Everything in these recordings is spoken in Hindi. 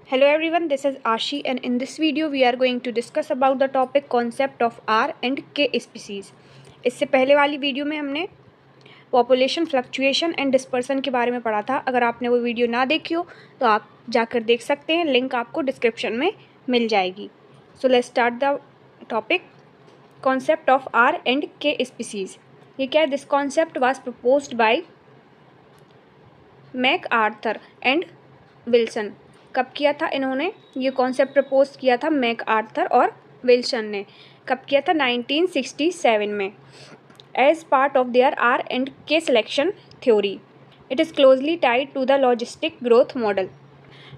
Hello everyone, this is Ashi and in this video we are going to discuss about the topic concept of R and K species. इससे पहले वाली वीडियो में हमने पॉपुलेशन फ्लक्चुएशन एंड डिस्पर्सन के बारे में पढ़ा था। अगर आपने वो वीडियो ना देखी हो तो आप जाकर देख सकते हैं, लिंक आपको डिस्क्रिप्शन में मिल जाएगी। So let's start the topic concept of R and K species. ये क्या है? This concept was proposed by MacArthur and Wilson. कब किया था इन्होंने ये कॉन्सेप्ट प्रपोज किया था? मैकआर्थर और विल्सन ने। कब किया था? 1967 में, as part of their r and k selection theory. It is closely tied to the logistic growth model.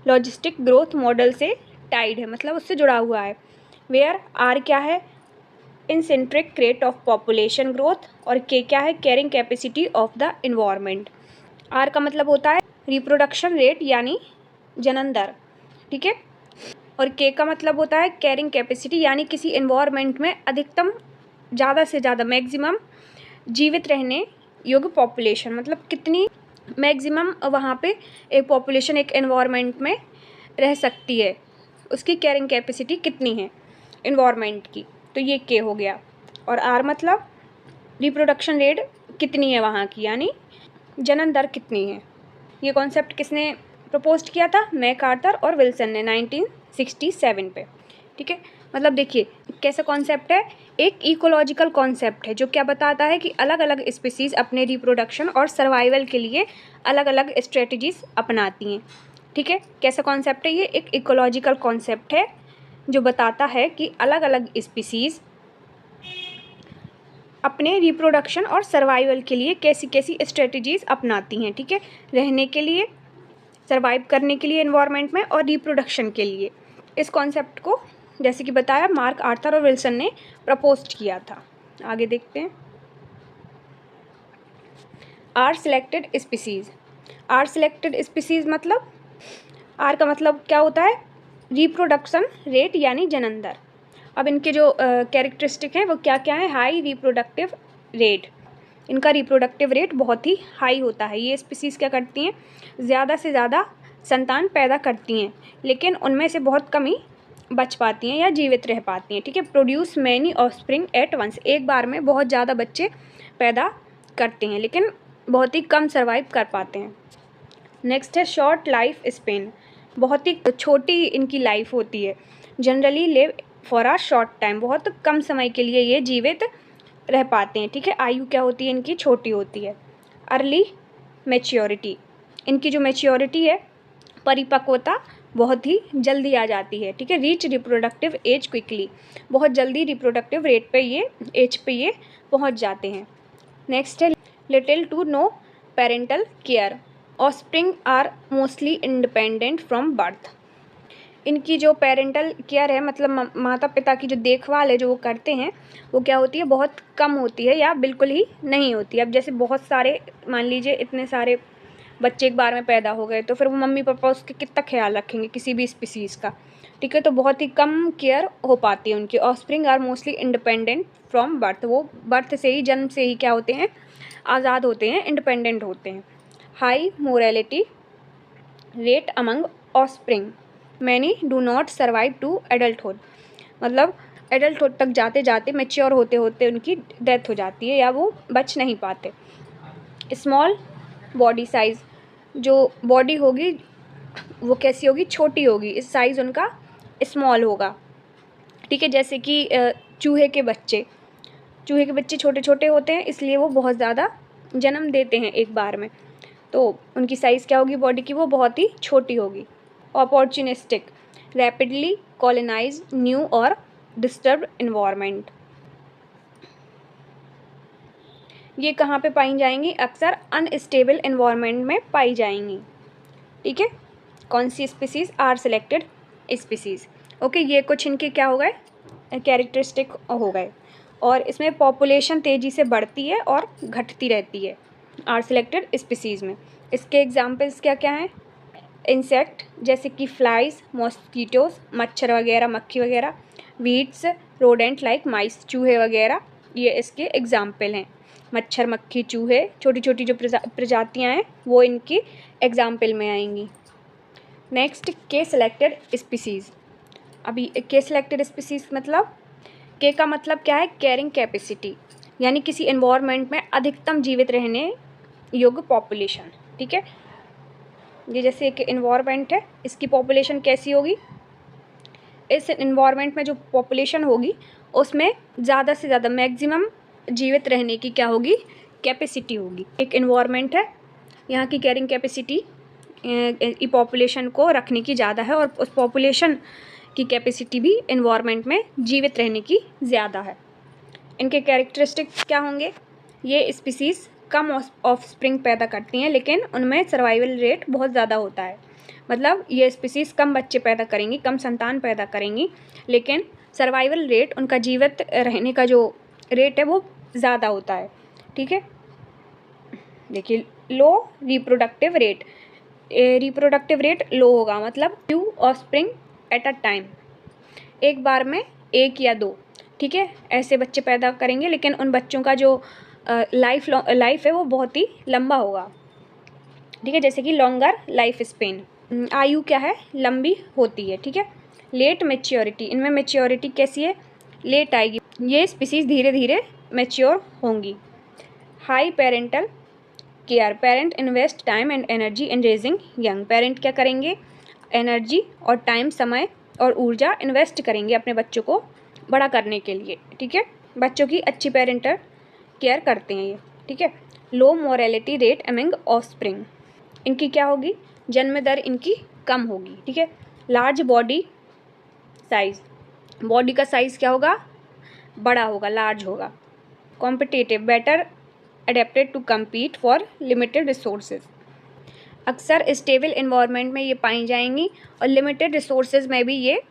Logistic growth model से टाइड है, मतलब उससे जुड़ा हुआ है। वेयर आर क्या है? इंसेंट्रिक रेट ऑफ पॉपुलेशन ग्रोथ, और के क्या है? Carrying capacity of the environment. R का मतलब होता है रिप्रोडक्शन रेट यानी जनन दर, ठीक है। और के का मतलब होता है कैरिंग कैपेसिटी यानी किसी एनवायरनमेंट में अधिकतम ज़्यादा से ज़्यादा मैक्सिमम जीवित रहने योग्य पॉपुलेशन, मतलब कितनी मैक्सिमम वहाँ पे एक पॉपुलेशन एक एनवायरनमेंट में रह सकती है, उसकी कैरिंग कैपेसिटी कितनी है एनवायरनमेंट की। तो ये के हो गया। और आर मतलब रिप्रोडक्शन रेट कितनी है वहाँ की, यानी जनन दर कितनी है। ये कॉन्सेप्ट किसने प्रपोज किया था? मैकआर्थर और विल्सन ने 1967 पे, ठीक है। मतलब देखिए कैसा कॉन्सेप्ट है, एक इकोलॉजिकल कॉन्सेप्ट है जो क्या बताता है कि अलग अलग स्पीसीज़ अपने रिप्रोडक्शन और सर्वाइवल के लिए अलग अलग स्ट्रेटजीज अपनाती हैं, ठीक है। कैसा कॉन्सेप्ट है ये? एक इकोलॉजिकल कॉन्सेप्ट है जो बताता है कि अलग अलग स्पीसीज़ अपने रिप्रोडक्शन और सर्वाइवल के लिए कैसी कैसी स्ट्रेटजीज अपनाती हैं, ठीक है। रहने के लिए, सर्वाइव करने के लिए एनवायरनमेंट में, और रिप्रोडक्शन के लिए। इस कॉन्सेप्ट को जैसे कि बताया मैकआर्थर और विल्सन ने प्रपोज किया था। आगे देखते हैं। R selected species. R selected species मतलब आर का मतलब क्या होता है? रिप्रोडक्शन रेट यानी जनन दर। अब इनके जो कैरेक्टरिस्टिक हैं वो क्या क्या है? High reproductive rate. इनका रिप्रोडक्टिव रेट बहुत ही हाई होता है। ये स्पीसीज़ क्या करती हैं? ज़्यादा से ज़्यादा संतान पैदा करती हैं, लेकिन उनमें से बहुत कम ही बच पाती हैं या जीवित रह पाती हैं, ठीक है। Produce many offspring at once. एक बार में बहुत ज़्यादा बच्चे पैदा करते हैं, लेकिन बहुत ही कम सर्वाइव कर पाते हैं। नेक्स्ट है शॉर्ट लाइफ स्पेन। बहुत ही छोटी इनकी लाइफ होती है। Generally live for a short time. बहुत कम समय के लिए ये जीवित रह पाते हैं, ठीक है। आयु क्या होती है इनकी? छोटी होती है। Early maturity. इनकी जो मैच्योरिटी है, परिपक्वता, बहुत ही जल्दी आ जाती है, ठीक है। Reach reproductive age quickly. बहुत जल्दी रिप्रोडक्टिव रेट पे ये एज पे ये पहुंच जाते हैं। नेक्स्ट है little to no parental care. Offspring are mostly independent from birth. इनकी जो पेरेंटल केयर है, मतलब माता पिता की जो देखभाल है जो वो करते हैं, वो क्या होती है? बहुत कम होती है या बिल्कुल ही नहीं होती है। अब जैसे बहुत सारे, मान लीजिए इतने सारे बच्चे एक बार में पैदा हो गए, तो फिर वो मम्मी पापा उसके कितना ख्याल रखेंगे किसी भी स्पीसीज़ का, ठीक है। तो बहुत ही कम केयर हो पाती है उनकी। Offspring are mostly independent from birth. वो बर्थ से ही, जन्म से ही क्या होते हैं? आज़ाद होते हैं, इंडिपेंडेंट होते हैं। High morality rate among offspring. Many do not survive to adulthood. मतलब एडल्टहुड तक जाते जाते, मेच्योर होते होते उनकी डेथ हो जाती है या वो बच नहीं पाते। Small body size. जो बॉडी होगी वो कैसी होगी? छोटी होगी। इस साइज़ उनका स्मॉल होगा, ठीक है। जैसे कि चूहे के बच्चे छोटे छोटे होते हैं, इसलिए वो बहुत ज़्यादा जन्म देते हैं एक बार में, तो उनकी साइज़ क्या होगी बॉडी की? वो बहुत ही छोटी होगी। अपॉर्चुनिस्टिक। रैपिडली कॉलोनाइज न्यू और डिस्टर्ब इन्वायरमेंट। ये कहाँ पे पाई जाएंगी? अक्सर अनस्टेबल इन्वायरमेंट में पाई जाएंगी, ठीक है। कौन सी species? R selected species. Okay, ये कुछ इनके क्या हो गए? कैरेक्टरिस्टिक हो गए। और इसमें पॉपुलेशन तेज़ी से बढ़ती है और घटती रहती है आर सिलेक्टेड स्पीसीज़ में। इसके एग्जाम्पल्स क्या क्या हैं? इंसेक्ट जैसे कि फ्लाइज, मॉस्किटोज, मच्छर वगैरह, मक्खी वगैरह। वीड्स, रोडेंट लाइक माइस, चूहे वगैरह, ये इसके एग्जाम्पल हैं। मच्छर, मक्खी, चूहे, छोटी छोटी जो प्रजातियां हैं वो इनकी एग्जाम्पल में आएंगी। नेक्स्ट के सिलेक्टेड स्पीसीज़। अभी के सिलेक्टेड स्पीसीज़ मतलब के का मतलब क्या है, कैरिंग कैपेसिटी, यानी किसी एनवायरनमेंट में अधिकतम जीवित रहने योग्य पॉपुलेशन। ठीक है, ये जैसे एक एनवायरनमेंट है, इसकी पॉपुलेशन कैसी होगी, इस एनवायरनमेंट में जो पॉपुलेशन होगी उसमें ज़्यादा से ज़्यादा मैक्सिमम जीवित रहने की क्या होगी, कैपेसिटी होगी। एक एनवायरनमेंट है, यहाँ की कैरिंग कैपेसिटी पॉपुलेशन को रखने की ज़्यादा है और उस पॉपुलेशन की कैपेसिटी भी एनवायरनमेंट में जीवित रहने की ज़्यादा है। इनके कैरेक्टरिस्टिक्स क्या होंगे, ये स्पीसीज़ कम ऑफस्प्रिंग पैदा करती हैं लेकिन उनमें सर्वाइवल रेट बहुत ज़्यादा होता है। मतलब ये स्पीसीज़ कम बच्चे पैदा करेंगी, कम संतान पैदा करेंगी, लेकिन सर्वाइवल रेट, उनका जीवित रहने का जो रेट है वो ज़्यादा होता है। ठीक है, देखिए लो रिप्रोडक्टिव रेट, रिप्रोडक्टिव रेट लो होगा, मतलब 2 ऑफस्प्रिंग एट अ टाइम, एक बार में 1 या 2, ठीक है, ऐसे बच्चे पैदा करेंगे, लेकिन उन बच्चों का जो लाइफ है वो बहुत ही लंबा होगा। ठीक है, जैसे कि लॉन्गर लाइफ स्पेन, आयु क्या है, लंबी होती है। ठीक है, लेट मेच्योरिटी, इनमें मेच्योरिटी कैसी है, लेट आएगी, ये स्पीसीज धीरे धीरे मेच्योर होंगी। High parental care, parent invest time and energy in raising young, parent क्या करेंगे, एनर्जी और टाइम, समय और ऊर्जा इन्वेस्ट करेंगे अपने बच्चों को बड़ा करने के लिए। ठीक है, बच्चों की अच्छी पेरेंटल केयर करते हैं ये। ठीक है, लो मोरेलिटी रेट अमंग ऑफस्प्रिंग, इनकी क्या होगी, जन्म दर इनकी कम होगी। ठीक है, लार्ज बॉडी साइज, बॉडी का साइज़ क्या होगा, बड़ा होगा, लार्ज होगा। Competitive, better adapted to compete for limited resources, अक्सर स्टेबल इन्वायरमेंट में ये पाई जाएंगी और लिमिटेड रिसोर्सेज में भी ये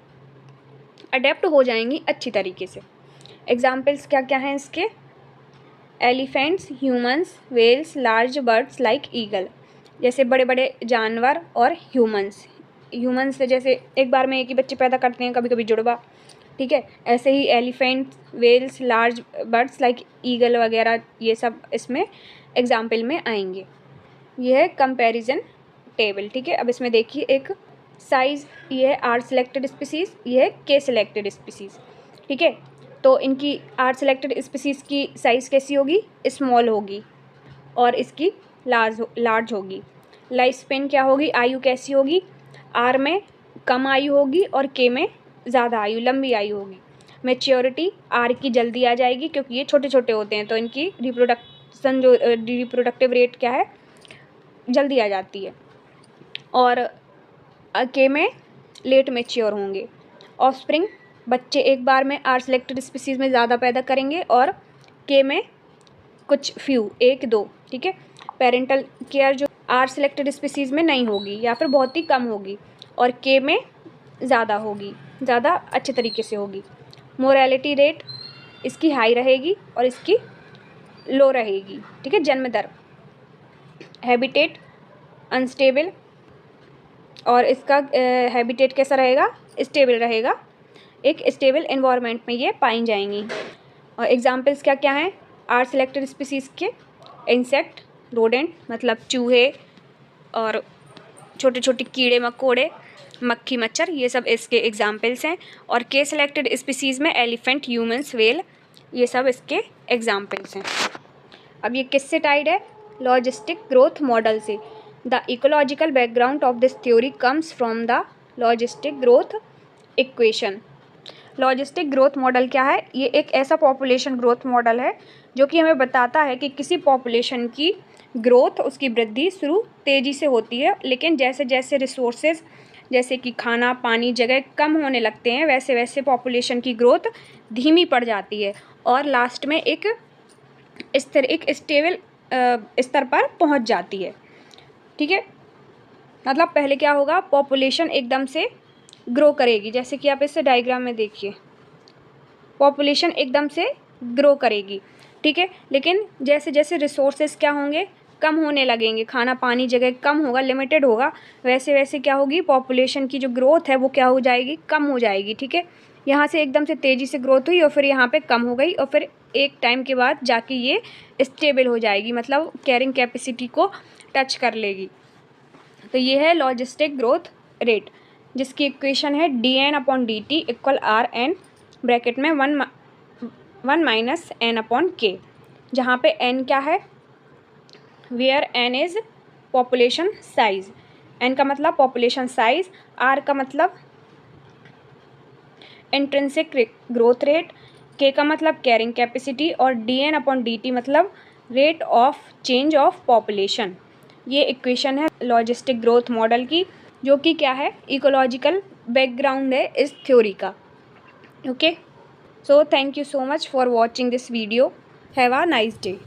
अडेप्ट हो जाएंगी अच्छी तरीके से। एग्जाम्पल्स क्या क्या हैं इसके, elephants, humans, whales, large birds like eagle, जैसे बड़े बड़े जानवर, और ह्यूमंस जैसे एक बार में एक ही बच्चे पैदा करते हैं, कभी कभी जुड़वा। ठीक है, ऐसे ही elephants, whales, large birds like eagle वगैरह, ये सब इसमें एग्जाम्पल में आएंगे। यह है कंपैरिजन टेबल। ठीक है, अब इसमें देखिए एक साइज़, ये है आर सिलेक्टेड स्पीसीज़, ये है के सिलेक्टेड स्पीसीज़। ठीक है, तो इनकी आर सिलेक्टेड स्पीसीज़ की साइज़ कैसी होगी, स्मॉल होगी, और इसकी लार्ज होगी। लाइफ स्पेन क्या होगी, आयु कैसी होगी, आर में कम आयु होगी और के में ज़्यादा आयु, लंबी आयु होगी। मैच्योरिटी, आर की जल्दी आ जाएगी क्योंकि ये छोटे छोटे होते हैं, तो इनकी रिप्रोडक्टिव रेट क्या है, जल्दी आ जाती है, और के में लेट मैच्योर होंगे। ऑफस्प्रिंग, बच्चे एक बार में आर सिलेक्टेड स्पीसीज़ में ज़्यादा पैदा करेंगे और के में कुछ फ्यू, 1-2। ठीक है, पेरेंटल केयर जो आर सिलेक्टेड स्पीसीज़ में नहीं होगी या फिर बहुत ही कम होगी, और के में ज़्यादा होगी, ज़्यादा अच्छे तरीके से होगी। मोरालिटी रेट इसकी हाई रहेगी और इसकी लो रहेगी। ठीक है, जन्म दर। हैबिटेट अनस्टेबल, और इसका हैबिटेट कैसा रहेगा, स्टेबल रहेगा, एक स्टेबल एनवायरनमेंट में ये पाई जाएंगी। और एग्जांपल्स क्या क्या हैं आर सिलेक्टेड स्पीसीज़ के, इंसेक्ट, रोडेंट मतलब चूहे और छोटे छोटे कीड़े मकोड़े, मक्खी मच्छर, ये सब इसके एग्जांपल्स हैं। और के सिलेक्टेड स्पीसीज़ में एलिफेंट, ह्यूमंस, वेल, ये सब इसके एग्जांपल्स हैं। अब ये किससे टाइड है, लॉजिस्टिक ग्रोथ मॉडल से। The ecological background of this theory comes from the logistic growth equation. Logistic growth model क्या है, ये एक ऐसा पॉपुलेशन ग्रोथ मॉडल है जो कि हमें बताता है कि किसी पॉपुलेशन की ग्रोथ, उसकी वृद्धि शुरू तेज़ी से होती है, लेकिन जैसे जैसे रिसोर्सेज जैसे कि खाना, पानी, जगह कम होने लगते हैं, वैसे वैसे पॉपुलेशन की ग्रोथ धीमी पड़ जाती है और लास्ट में एक स्टेबल स्तर पर पहुंच जाती है। ठीक है, मतलब पहले क्या होगा, पॉपुलेशन एकदम से ग्रो करेगी, जैसे कि आप इस डायग्राम में देखिए, पॉपुलेशन एकदम से ग्रो करेगी। ठीक है, लेकिन जैसे जैसे रिसोर्सेज क्या होंगे, कम होने लगेंगे, खाना पानी जगह कम होगा, लिमिटेड होगा, वैसे वैसे क्या होगी, पॉपुलेशन की जो ग्रोथ है वो क्या हो जाएगी, कम हो जाएगी। ठीक है, यहाँ से एकदम से तेज़ी से ग्रोथ हुई और फिर यहाँ पे कम हो गई और फिर एक टाइम के बाद जाके ये स्टेबल हो जाएगी, मतलब कैरिंग कैपेसिटी को टच कर लेगी। तो ये है लॉजिस्टिक ग्रोथ रेट, जिसकी इक्वेशन है dN/dt इक्वल RN ब्रैकेट में 1 माइनस N/K, जहाँ पे N क्या है, where N is population size, N का मतलब पॉपुलेशन साइज, R का मतलब इंट्रिंसिक ग्रोथ रेट, K का मतलब कैरिंग कैपेसिटी और dN/dt मतलब rate of change of population. ये इक्वेशन है लॉजिस्टिक ग्रोथ मॉडल की, जो कि क्या है, इकोलॉजिकल बैकग्राउंड है इस थ्योरी का। Okay, so thank you so much for watching this video. Have a nice day.